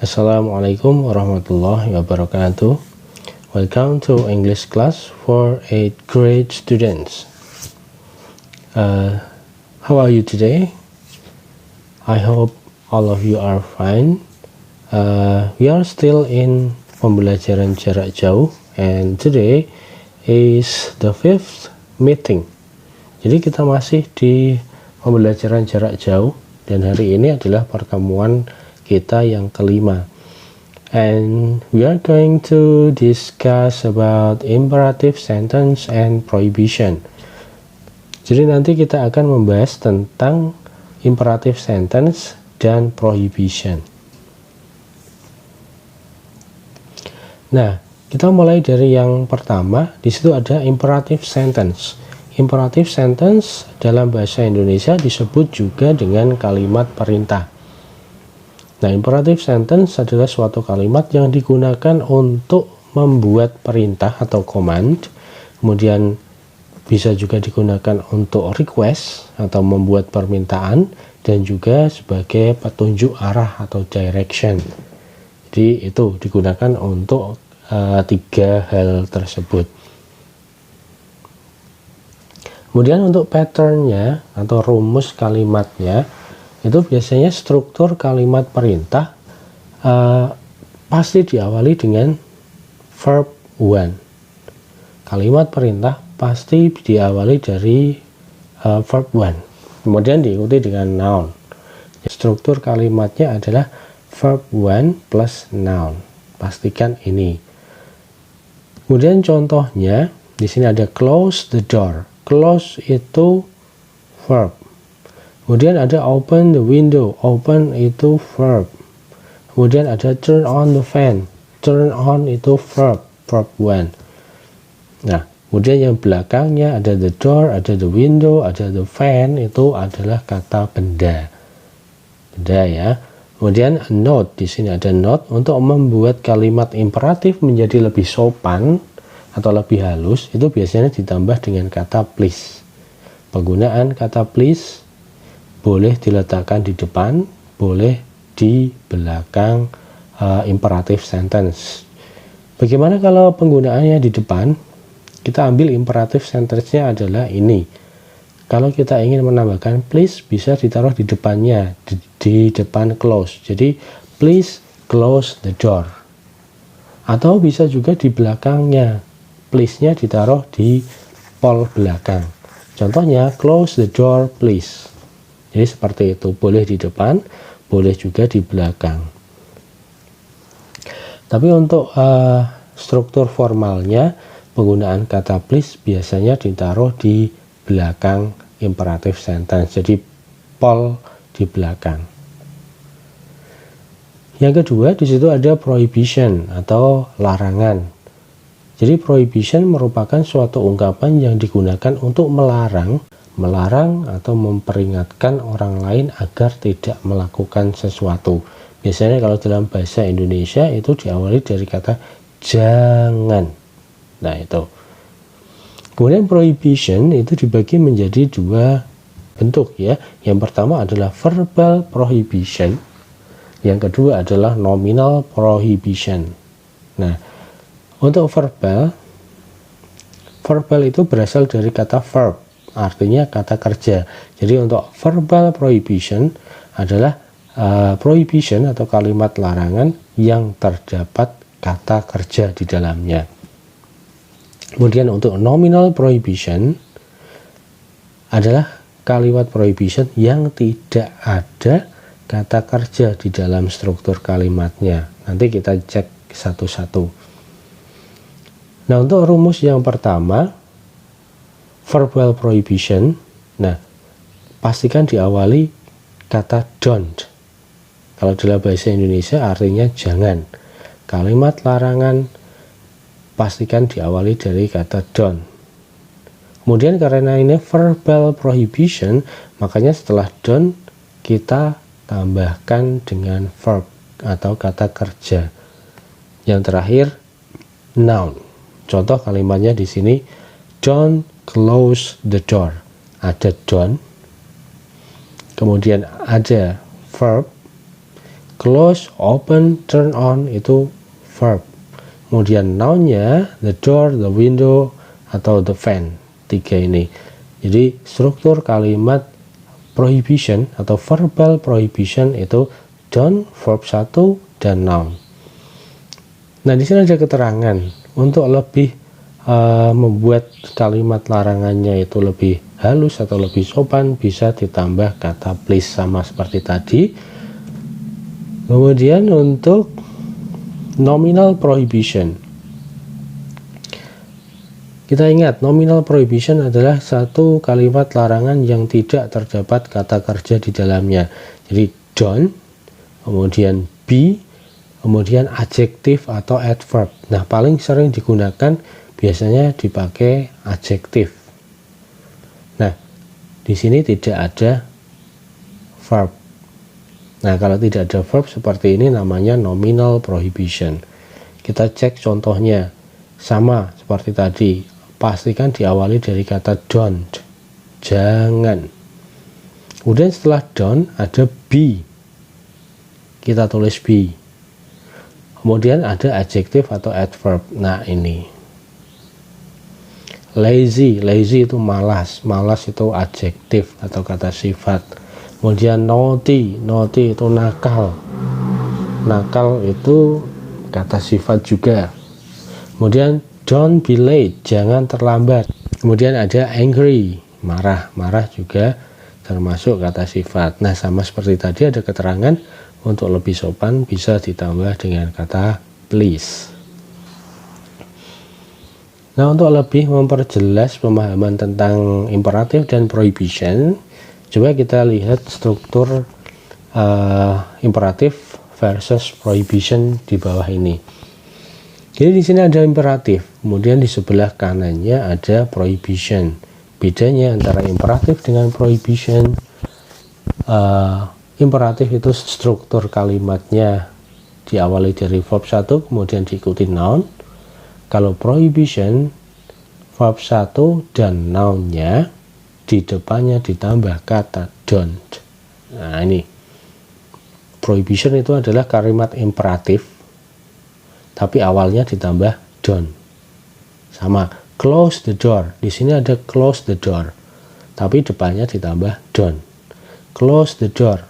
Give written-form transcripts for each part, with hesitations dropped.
Assalamualaikum warahmatullahi wabarakatuh. Welcome to English class for 8th grade students. How are you today? I hope all of you are fine. We are still in pembelajaran jarak jauh, and today is the 5th meeting. Jadi kita masih di pembelajaran jarak jauh, dan hari ini adalah pertemuan kita yang kelima, and we are going to discuss about imperative sentence and prohibition. Jadi nanti kita akan membahas tentang imperative sentence dan prohibition. Nah, kita mulai dari yang pertama. Di situ ada imperative sentence. Imperative sentence dalam bahasa Indonesia disebut juga dengan kalimat perintah. Nah, imperative sentence adalah suatu kalimat yang digunakan untuk membuat perintah atau command, kemudian bisa juga digunakan untuk request atau membuat permintaan, dan juga sebagai petunjuk arah atau direction. Jadi itu digunakan untuk tiga hal tersebut. Kemudian untuk patternnya atau rumus kalimatnya, itu biasanya struktur kalimat perintah pasti diawali dengan verb one. Kalimat perintah pasti diawali dari verb one, kemudian diikuti dengan noun. Struktur kalimatnya adalah verb one plus noun. Pastikan ini. Kemudian contohnya di sini ada close the door. Close itu verb. Kemudian ada open the window. Open itu verb. Kemudian ada turn on the fan. Turn on itu verb. Verb one. Nah, kemudian yang belakangnya ada the door, ada the window, ada the fan. Itu adalah kata benda. Benda ya. Kemudian note. Di sini ada note. Untuk membuat kalimat imperatif menjadi lebih sopan atau lebih halus, itu biasanya ditambah dengan kata please. Penggunaan kata please boleh diletakkan di depan, boleh di belakang imperative sentence. Bagaimana kalau penggunaannya di depan? Kita ambil imperative sentence-nya adalah ini. Kalau kita ingin menambahkan please, bisa ditaruh di depannya, di depan close. Jadi please close the door. Atau bisa juga di belakangnya, please-nya ditaruh di pol belakang. Contohnya close the door please. Jadi seperti itu, boleh di depan, boleh juga di belakang. Tapi untuk struktur formalnya, penggunaan kata please biasanya ditaruh di belakang imperative sentence. Jadi pol di belakang. Yang kedua, di situ ada prohibition atau larangan. Jadi prohibition merupakan suatu ungkapan yang digunakan untuk melarang atau memperingatkan orang lain agar tidak melakukan sesuatu. Biasanya kalau dalam bahasa Indonesia itu diawali dari kata jangan. Nah, itu. Kemudian prohibition itu dibagi menjadi dua bentuk ya. Yang pertama adalah verbal prohibition. Yang kedua adalah nominal prohibition. Nah, untuk verbal itu berasal dari kata verb, artinya kata kerja. Jadi untuk verbal prohibition adalah prohibition atau kalimat larangan yang terdapat kata kerja di dalamnya. Kemudian untuk nominal prohibition adalah kalimat prohibition yang tidak ada kata kerja di dalam struktur kalimatnya. Nanti kita cek satu-satu. Nah, untuk rumus yang pertama, verbal prohibition, nah, pastikan diawali kata don't. Kalau dalam bahasa Indonesia artinya jangan. Kalimat larangan pastikan diawali dari kata don't. Kemudian karena ini verbal prohibition, makanya setelah don't kita tambahkan dengan verb atau kata kerja. Yang terakhir noun. Contoh kalimatnya di sini, don't close the door. Ada don't, kemudian ada verb close, open, turn on itu verb. Kemudian noun-nya the door, the window, atau the fan. 3 ini. Jadi struktur kalimat prohibition atau verbal prohibition itu don't, verb 1, dan noun. Nah, di sini ada keterangan untuk lebih membuat kalimat larangannya itu lebih halus atau lebih sopan, bisa ditambah kata please sama seperti tadi. Kemudian untuk nominal prohibition, kita ingat nominal prohibition adalah satu kalimat larangan yang tidak terdapat kata kerja di dalamnya. Jadi don't, kemudian be, kemudian adjektif atau adverb. Nah, paling sering digunakan biasanya dipakai adjektif. Nah, di sini tidak ada verb. Nah, kalau tidak ada verb seperti ini namanya nominal prohibition. Kita cek contohnya. Sama seperti tadi. Pastikan diawali dari kata don't. Jangan. Kemudian setelah don't ada be. Kita tulis be. Kemudian ada adjektif atau adverb. Nah, ini. Lazy. Lazy itu malas. Malas itu adjektif atau kata sifat. Kemudian naughty. Naughty itu nakal. Nakal itu kata sifat juga. Kemudian don't be late. Jangan terlambat. Kemudian ada angry. Marah. Marah juga termasuk kata sifat. Nah, sama seperti tadi ada keterangan untuk lebih sopan bisa ditambah dengan kata please. Nah, untuk lebih memperjelas pemahaman tentang imperatif dan prohibition, coba kita lihat struktur imperatif versus prohibition di bawah ini. Jadi di sini ada imperatif, kemudian di sebelah kanannya ada prohibition. Bedanya antara imperatif dengan prohibition, imperatif itu struktur kalimatnya diawali dari verb 1 kemudian diikuti noun. Kalau prohibition, verb 1 dan noun-nya di depannya ditambah kata don't. Nah, ini prohibition itu adalah kalimat imperatif tapi awalnya ditambah don't. Sama close the door, di sini ada close the door tapi depannya ditambah don't. Close the door,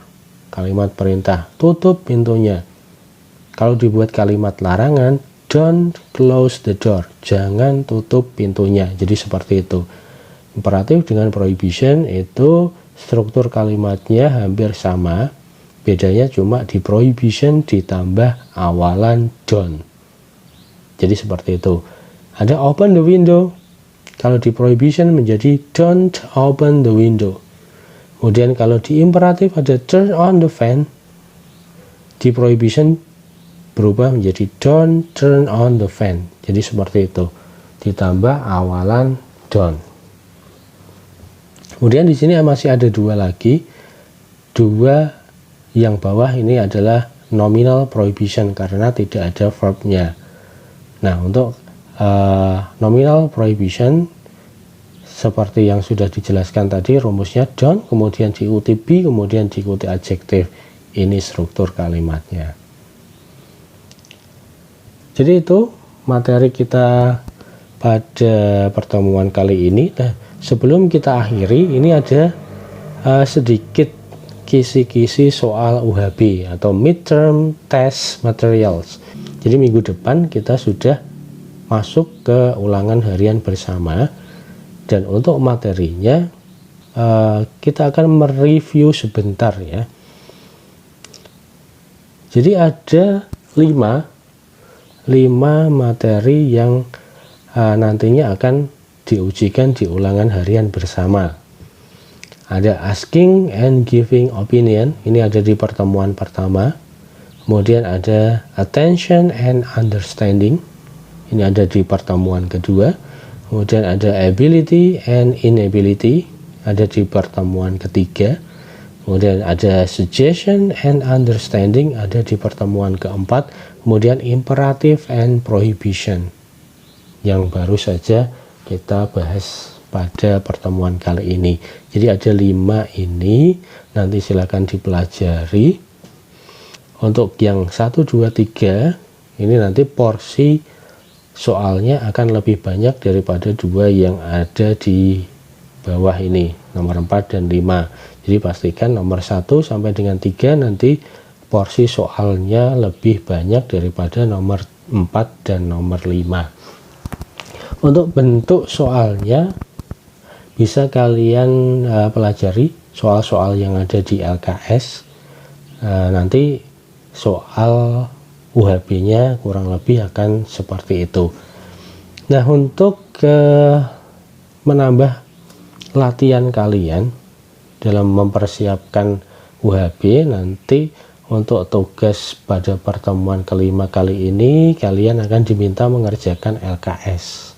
kalimat perintah, tutup pintunya. Kalau dibuat kalimat larangan, don't close the door, jangan tutup pintunya. Jadi seperti itu. Imperatif dengan prohibition itu struktur kalimatnya hampir sama, bedanya cuma di prohibition ditambah awalan don't. Jadi seperti itu. Ada open the window, kalau di prohibition menjadi don't open the window. Kemudian kalau di imperatif ada turn on the fan, di prohibition berubah menjadi don't turn on the fan. Jadi seperti itu, ditambah awalan don't. Kemudian di sini masih ada dua lagi. Dua yang bawah ini adalah nominal prohibition karena tidak ada verbnya. Nah, untuk nominal prohibition seperti yang sudah dijelaskan tadi, rumusnya don't, kemudian diikuti be, kemudian diikuti adjektif. Ini struktur kalimatnya. Jadi itu materi kita pada pertemuan kali ini. Nah, sebelum kita akhiri, ini ada sedikit kisi-kisi soal UHB atau midterm test materials. Jadi minggu depan kita sudah masuk ke ulangan harian bersama, dan untuk materinya kita akan mereview sebentar ya. Jadi ada 5 materi yang nantinya akan diujikan di ulangan harian bersama. Ada asking and giving opinion, ini ada di pertemuan pertama. Kemudian ada attention and understanding, ini ada di pertemuan kedua. Kemudian ada ability and inability, ada di pertemuan ketiga. Kemudian ada suggestion and understanding, ada di pertemuan keempat. Kemudian imperative and prohibition, yang baru saja kita bahas pada pertemuan kali ini. Jadi ada 5 ini, nanti silakan dipelajari. Untuk yang 1, 2, 3 ini nanti porsi soalnya akan lebih banyak daripada 2 yang ada di bawah ini, nomor 4 dan 5. Jadi pastikan nomor 1 sampai dengan 3 nanti porsi soalnya lebih banyak daripada nomor 4 dan nomor 5. Untuk bentuk soalnya bisa kalian pelajari soal-soal yang ada di LKS. Nanti soal UHB-nya kurang lebih akan seperti itu. Nah, untuk menambah latihan kalian dalam mempersiapkan UHB, nanti untuk tugas pada pertemuan kelima kali ini kalian akan diminta mengerjakan LKS.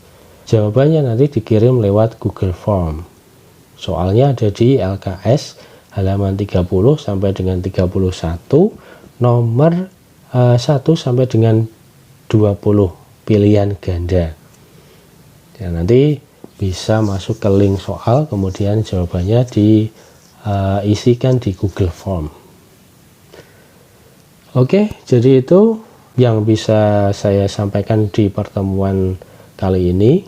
Jawabannya nanti dikirim lewat Google Form. Soalnya ada di LKS halaman 30 sampai dengan 31, nomor 1 sampai dengan 20 pilihan ganda. Ya, nanti bisa masuk ke link soal, kemudian jawabannya diisikan di Google Form. Oke, jadi itu yang bisa saya sampaikan di pertemuan kali ini.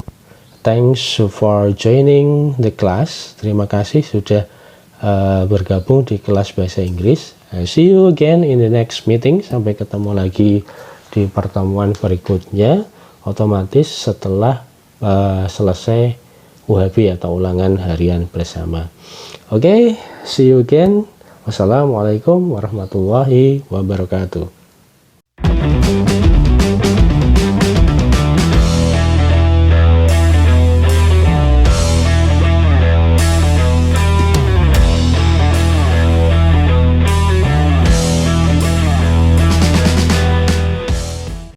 Thanks for joining the class. Terima kasih sudah bergabung di kelas bahasa Inggris. See you again in the next meeting. Sampai ketemu lagi di pertemuan berikutnya, otomatis setelah selesai UHB atau ulangan harian bersama. Oke, see you again. Wassalamualaikum warahmatullahi wabarakatuh.